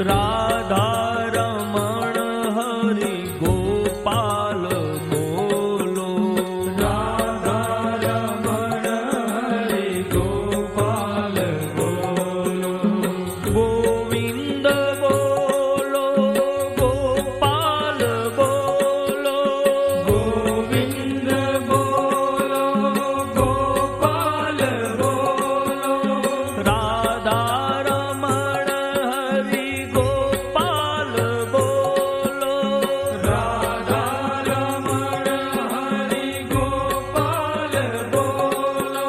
राधा रमण हरि गोपाल बोलो। राधा रमण हरि गोपाल बोलो। गोविंद बोलो गोपाल बोलो। गोविंद बोलो गोपाल बोलो। राधा रमण हरि गोपाल बोलो। राधा रमण हरि गोपाल बोलो।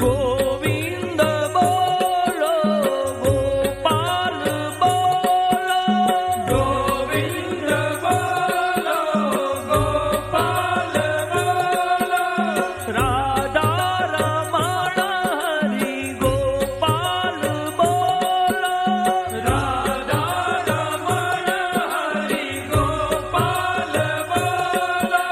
गोविंद बोलो गोपाल बोलो। गोविंद बोलो गोपाल बोलो। राधा रमण हरि गोपाल बोलो। राधा रमण हरि गोपाल बोलो।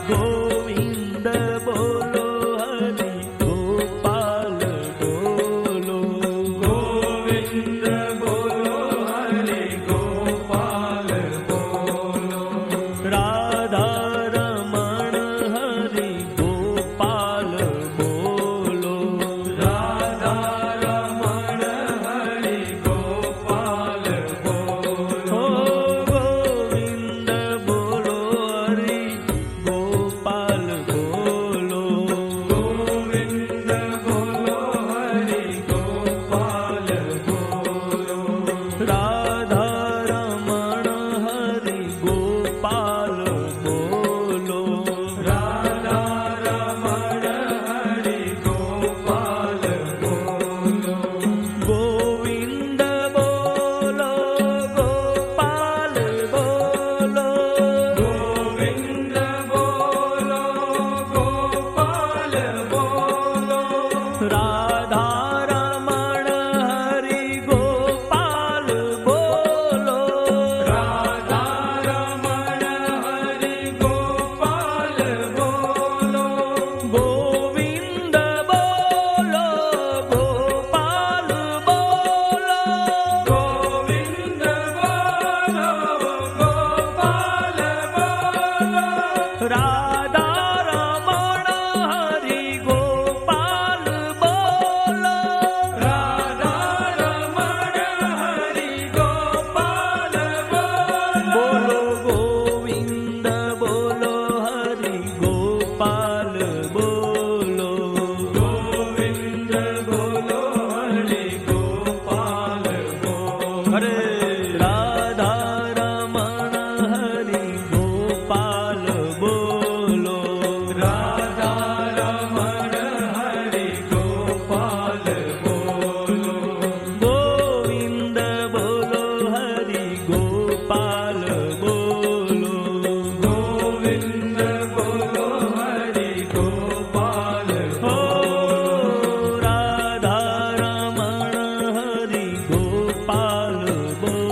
गोविंद बोलो हरि गोपाल बोलो। गोविंद बोलो हरि गोपाल बोलो। राधा रमण हरि गोपाल बोलो। राधा रमण हरि गोपाल बोलो। ओ गोविंद बोलो हरि गोपाल बोलो। गोविंद बोलो हरि गोपाल बोलो। राधा रमण हरि गोपाल बोलो। राधा रमण हरि गोपाल बोलो। गोविंद बोलो गोपाल बोलो। गोविंद बोलो गोपाल बोलो। राधा रमण हरि गोपाल बोलो। राधा रमण हरि गोपाल बोलो। गोविंद बोलो गोपाल बोलो। गोविंद बोलो गोपाल बोलो। राधा रमण हरि गोपाल बोलो। राधा रमण हरि गोपाल बोलो। बोलो गोविंद बोलो हरि गोपाल बोलो। गोविंद बोलो हरि गोपाल बोलो। हरे राधा रमण हरि गोपाल बोलो। राधा रमण हरि गोपाल बोलो। गोविंद बोलो हरि गोपाल बोलो। गोविंद बोलो हरि गोपाल हो बोलो। राधा रमण हरि गोपाल बोलो।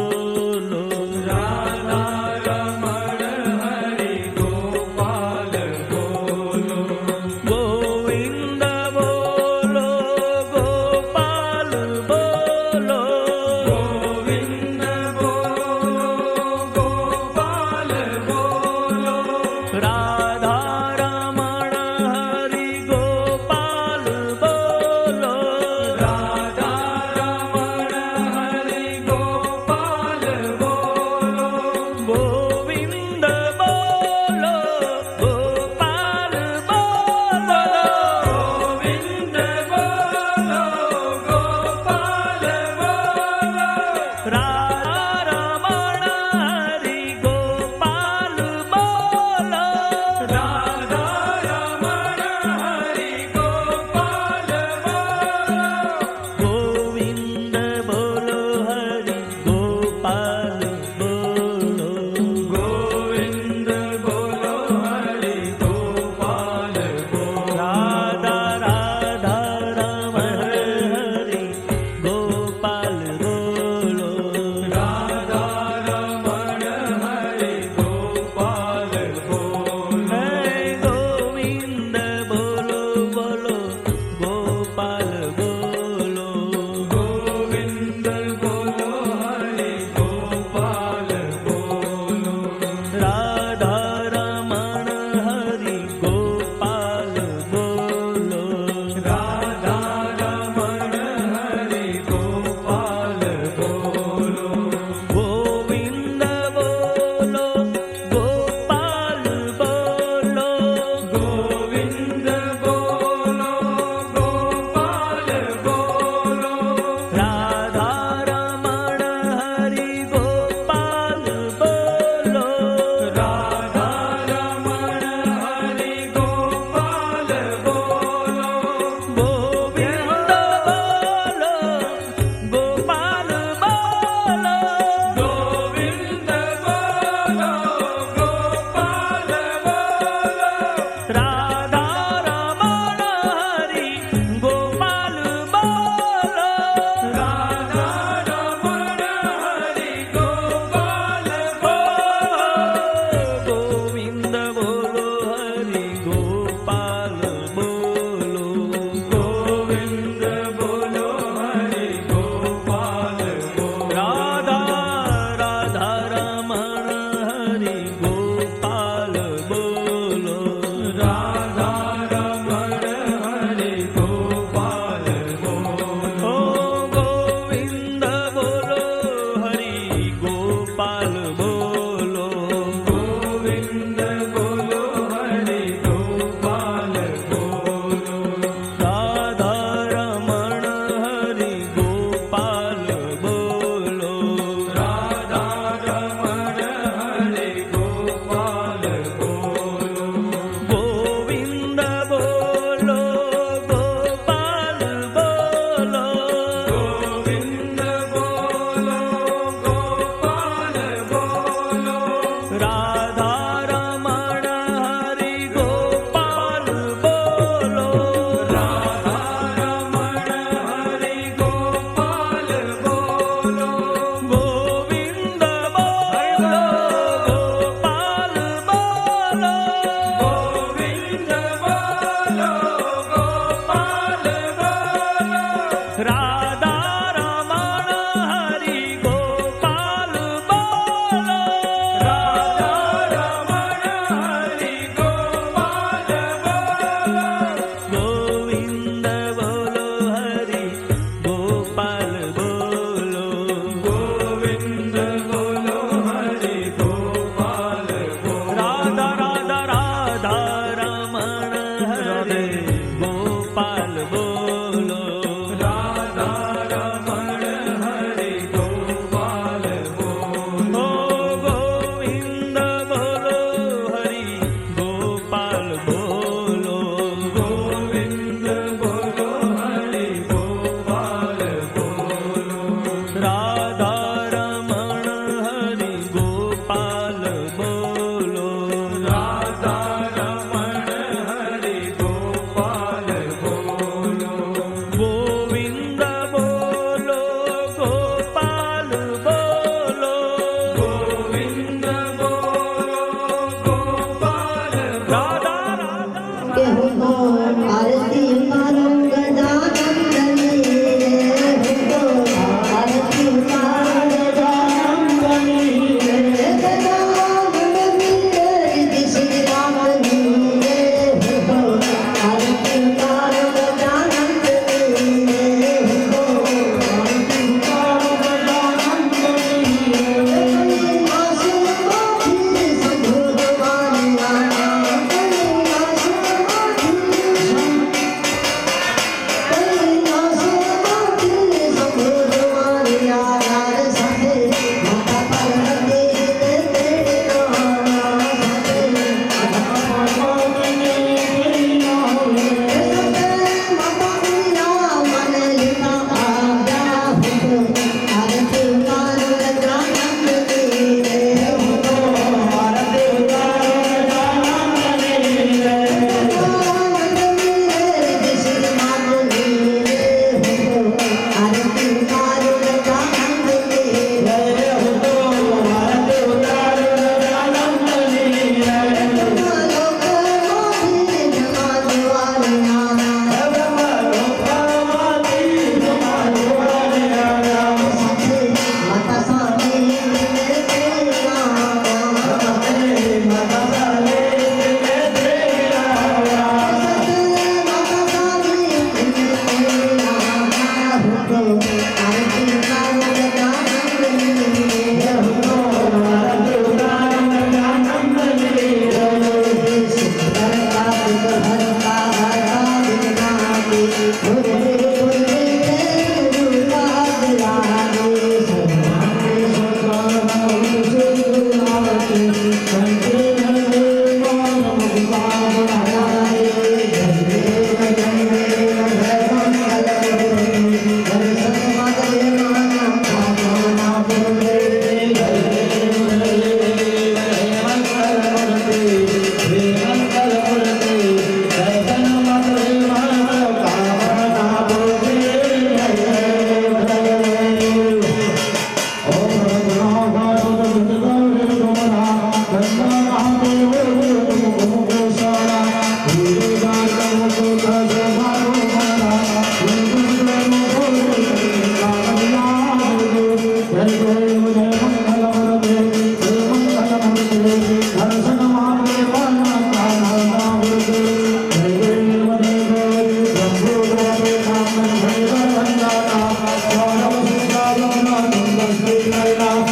Hare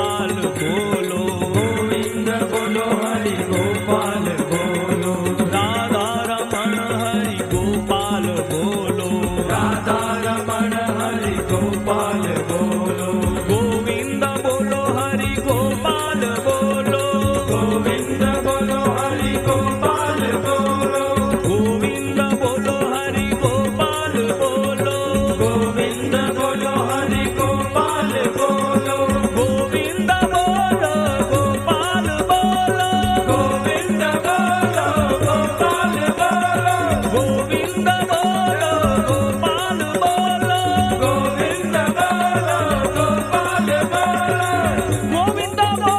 ગોપાલ બોલો ગોવિંદ બોલો હરિ ગોપાલ બોલો રાધા રમણ હરિ ગોપાલ બોલો રાધા રમણ હરિ ગોપાલ બોલો ગોવિંદ બોલો હરિ ગોપાલ બોલો ગોવિંદ બોલો હરિ ગોપાલ બોલો ગોવિંદ બોલો હરિ ગોપાલ બોલો ગોવિંદ બોલો હરિ ગોપાલ બોલો ગોવિંદ બોલો ગોપાલ બોલો ગોવિંદ બોલો ગોપાલ બોલો ગોવિંદ બોલો ગોપાલ બોલો ગોવિંદ બોલો ગોપાલ બોલો ગોવિંદ બોલો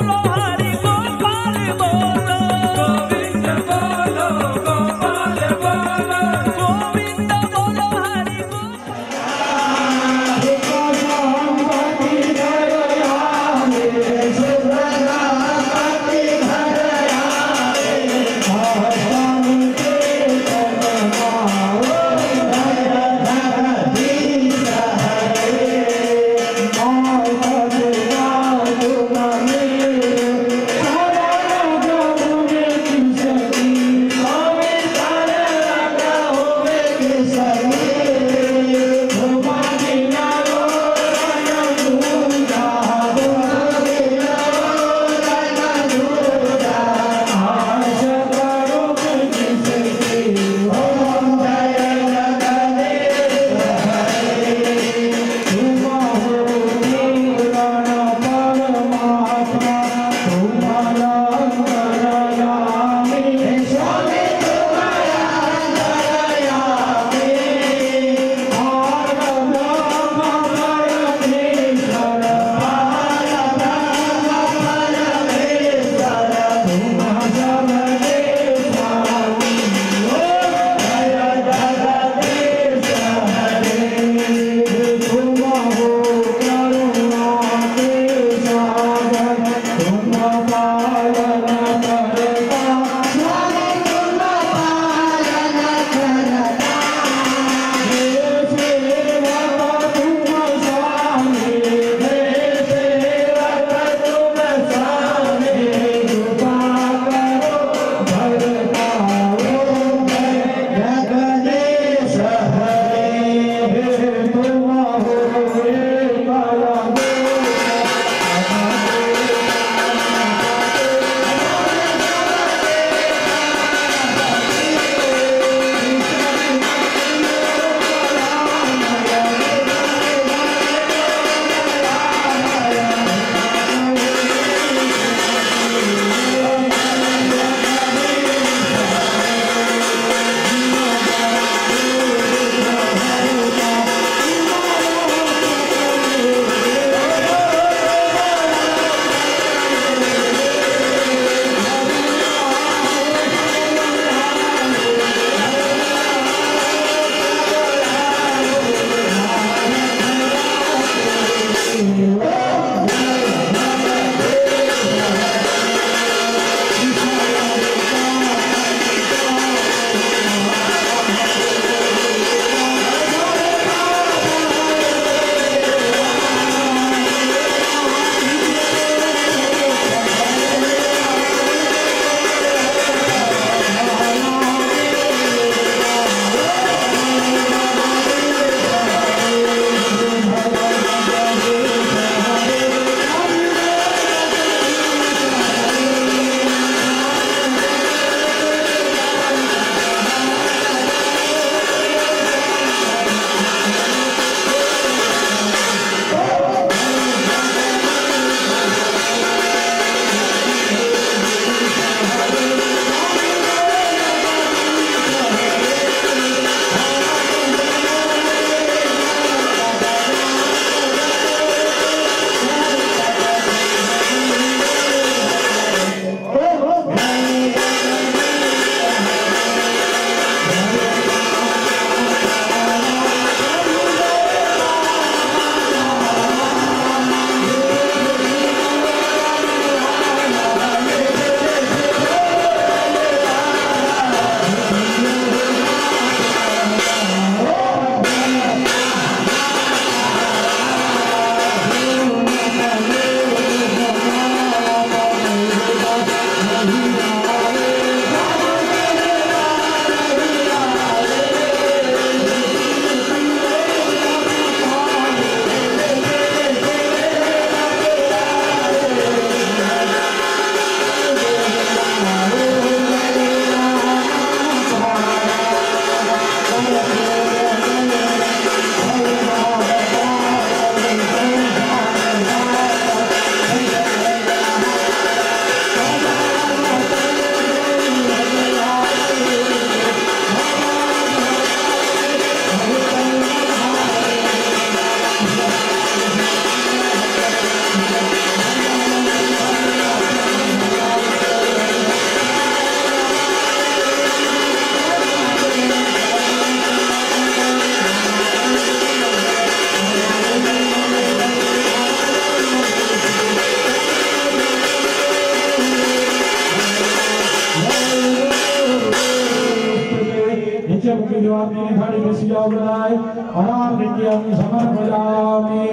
विद्वानी खड़ी बसिया बनाए अनाम नित्यं समर्पयामि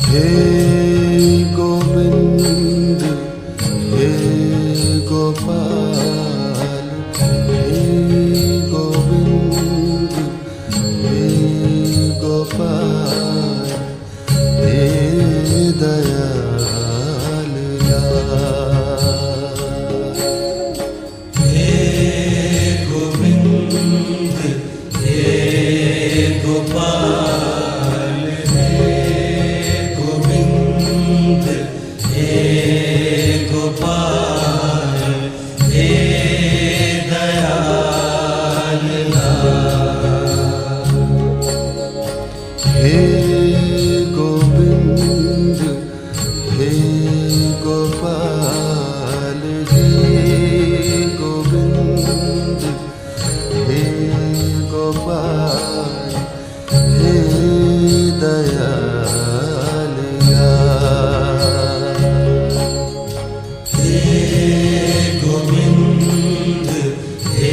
हे गोविंद हे गोपाल हे गोविंद हे गोपाल हे दयाल हे गोविंद हे गोपाल गोपाल हे दयाल हे गोविंद हे गोपाल हे गोविंद हे गोपाल हे दयाल गोविंद हे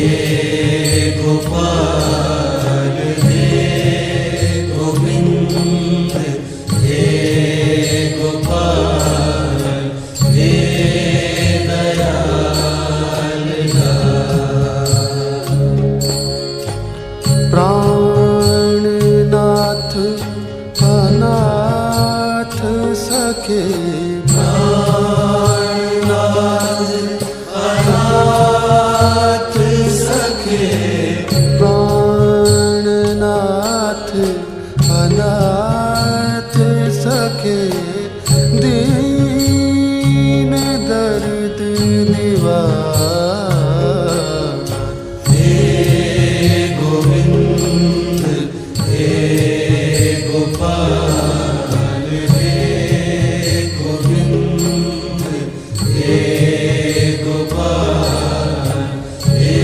गोपाल हे गोविंद हे गोपाल हे दयाल प्राणनाथ अनाथ सखे प्राणनाथ सखे प्राणनाथ अनाथ सखे दीन दर्द निवार हे गोविंद हे गोपाल हे गोविंद हे गोपाल हे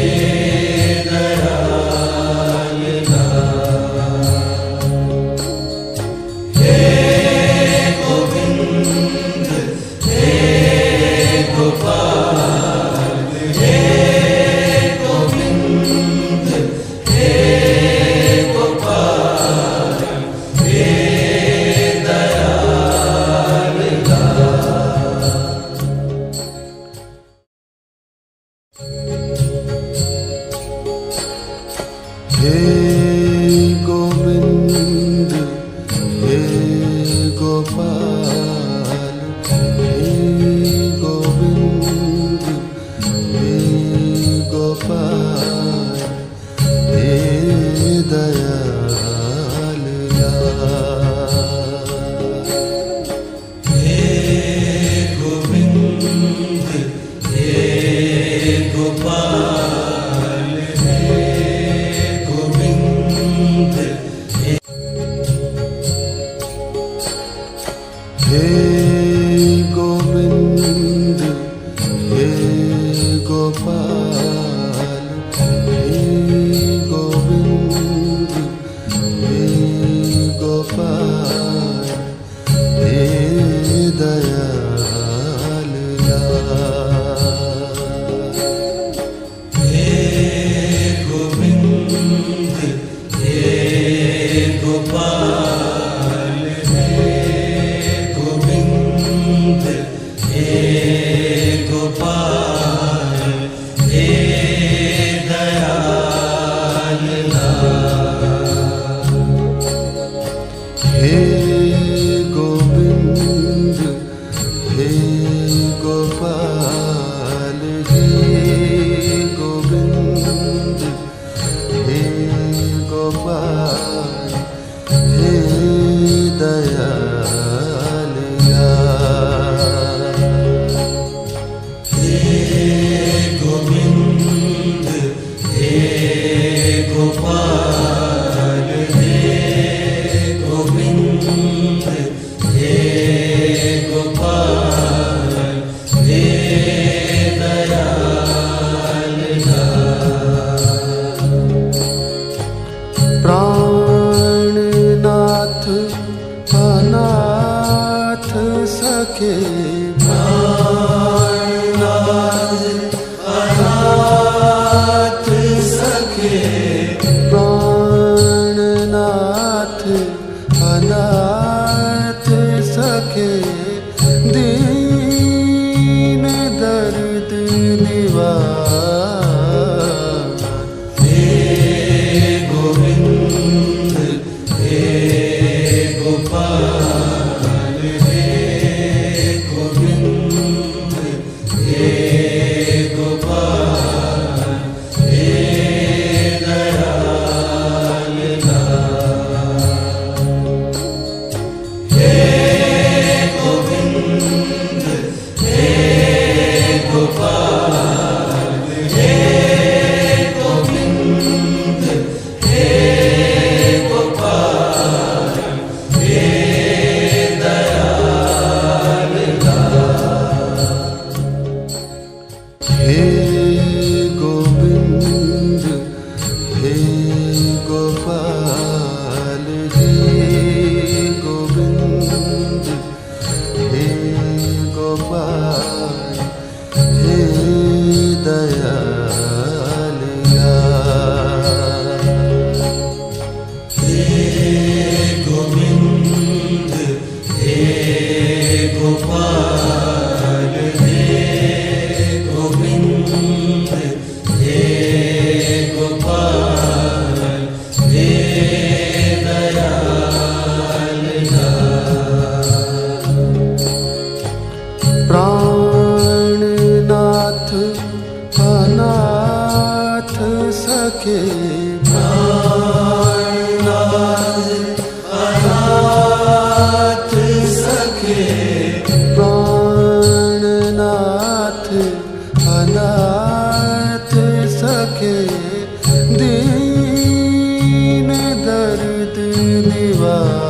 दयाल हे गोविंद हे गोपाल हे गोविंद हे गोपाल हे दयाल हे गोविंद हे गोपाल हे गोविंद हे गोपाल हे दयाल हे गोविंद हे गोपाल हे गोविंद हे गोविंद हे गोपाल हे गोविंद हे गोपाल हे दयाल हे गोविंद हे गोपाल हे गोविंद हे गोपाल हे दयाल हे गोविंद हे गोपाल हे गोविंद हे गोपाल हे नाथ सखे दीन दर्द निवार। हे गोविंद हे गोपाल हे गोविंद हे गोपाल हे दयाल हे गोविंद हे गोपाल हे गोविंद हे गोपाल हे दयाल हे गोविंद हे गोपाल हे गोविंद हे गोपाल हे दयाल हे गोविंद हे गोपाल हे गोविंद हे गोपाल हे दयाल प्राणनाथ अनाथ सखे प्राणनाथ अनाथ सखे प्राणनाथ अनाथ सखे दीन दर्द निवार।